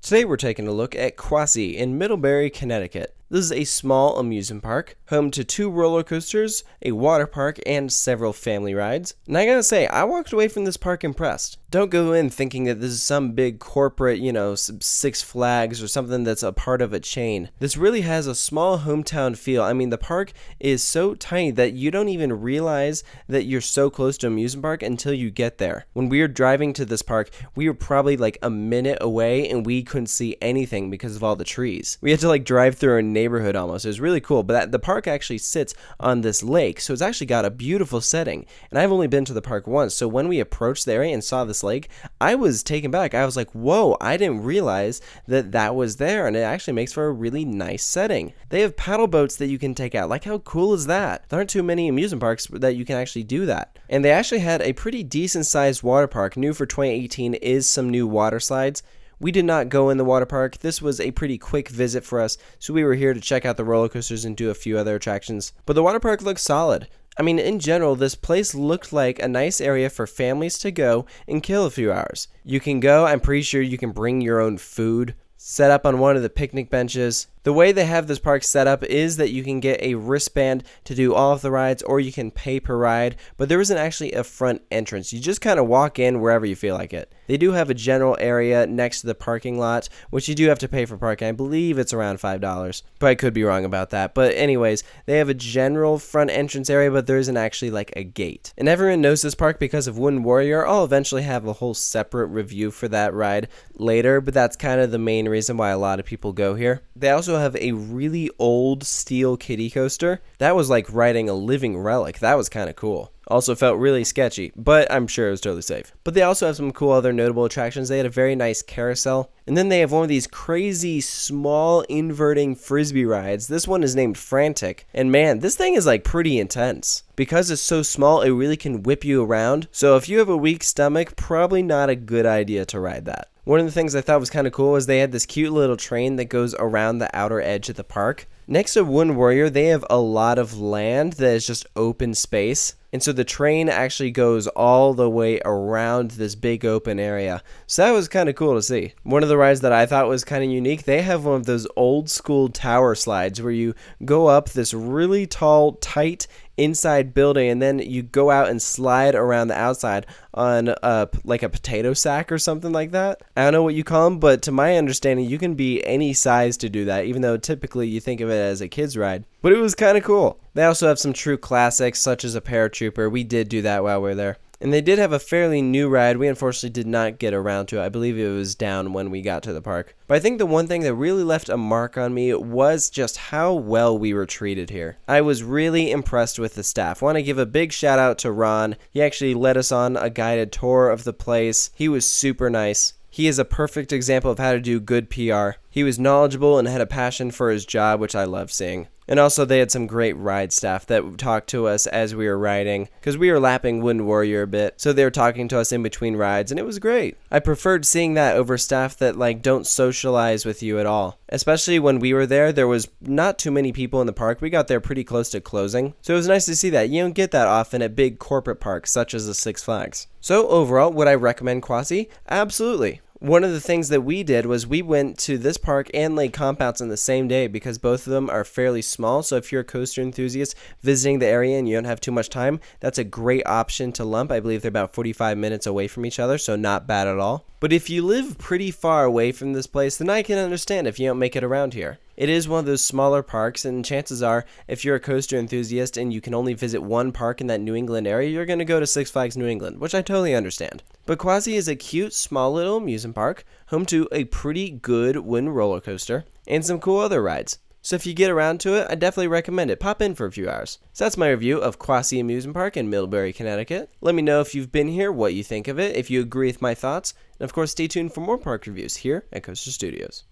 Today we're taking a look at Quassy in Middlebury, Connecticut. This is a small amusement park, home to 2 roller coasters, a water park, and several family rides. And I gotta say, I walked away from this park impressed. Don't go in thinking that this is some big corporate, Six Flags or something that's a part of a chain. This really has a small hometown feel. I mean, the park is so tiny that you don't even realize that you're so close to an amusement park until you get there. When we were driving to this park, we were probably like a minute away and we couldn't see anything because of all the trees. We had to drive through a neighborhood almost. It was really cool, but the park actually sits on this lake, so it's actually got a beautiful setting. And I've only been to the park once, so when we approached the area and saw this lake, I was taken back. I was like, whoa, I didn't realize that was there, and it actually makes for a really nice setting. They have paddle boats that you can take out. Like, how cool is that? There aren't too many amusement parks that you can actually do that. And they actually had a pretty decent sized water park. New for 2018 is some new water slides. We did not go in the water park. This was a pretty quick visit for us, so we were here to check out the roller coasters and do a few other attractions. But the water park looks solid. I mean, in general, this place looked like a nice area for families to go and kill a few hours. You can go, I'm pretty sure you can bring your own food, set up on one of the picnic benches. The way they have this park set up is that you can get a wristband to do all of the rides, or you can pay per ride, but there isn't actually a front entrance. You just kind of walk in wherever you feel like it. They do have a general area next to the parking lot, which you do have to pay for parking. I believe it's around $5, but I could be wrong about that. But anyways, they have a general front entrance area, but there isn't actually like a gate. And everyone knows this park because of Wooden Warrior. I'll eventually have a whole separate review for that ride later, but that's kind of the main reason why a lot of people go here. They also have a really old steel kiddie coaster. That was like riding a living relic. That was kind of cool. Also felt really sketchy, but I'm sure it was totally safe. But they also have some cool other notable attractions. They had a very nice carousel. And then they have one of these crazy small inverting frisbee rides. This one is named Frantic. And man, this thing is like pretty intense. Because it's so small, it really can whip you around. So if you have a weak stomach, probably not a good idea to ride that. One of the things I thought was kind of cool is they had this cute little train that goes around the outer edge of the park. Next to Wooden Warrior, they have a lot of land that is just open space. And so the train actually goes all the way around this big open area. So that was kind of cool to see. One of the rides that I thought was kind of unique, they have one of those old school tower slides where you go up this really tall, tight inside building, and then you go out and slide around the outside on like a potato sack or something like that. I don't know what you call them, but to my understanding, you can be any size to do that, even though typically you think of it as a kid's ride. But it was kind of cool. They also have some true classics, such as a Paratrooper. We did do that while we were there. And they did have a fairly new ride. We unfortunately did not get around to it. I believe it was down when we got to the park. But I think the one thing that really left a mark on me was just how well we were treated here. I was really impressed with the staff. I want to give a big shout out to Ron. He actually led us on a guided tour of the place. He was super nice. He is a perfect example of how to do good PR. He was knowledgeable and had a passion for his job, which I love seeing. And also they had some great ride staff that talked to us as we were riding, because we were lapping Wooden Warrior a bit, so they were talking to us in between rides, and it was great. I preferred seeing that over staff that don't socialize with you at all. Especially when we were there was not too many people in the park. We got there pretty close to closing, so it was nice to see that. You don't get that often at big corporate parks such as the Six Flags. So overall, would I recommend Quassy? Absolutely. One of the things that we did was we went to this park and Lake Compounce on the same day because both of them are fairly small. So if you're a coaster enthusiast visiting the area and you don't have too much time, that's a great option to lump. I believe they're about 45 minutes away from each other, so not bad at all. But if you live pretty far away from this place, then I can understand if you don't make it around here. It is one of those smaller parks, and chances are, if you're a coaster enthusiast and you can only visit one park in that New England area, you're going to go to Six Flags New England, which I totally understand. But Quassy is a cute, small little amusement park, home to a pretty good wooden roller coaster, and some cool other rides. So if you get around to it, I definitely recommend it. Pop in for a few hours. So that's my review of Quassy Amusement Park in Middlebury, Connecticut. Let me know if you've been here, what you think of it, if you agree with my thoughts, and of course stay tuned for more park reviews here at Coaster Studios.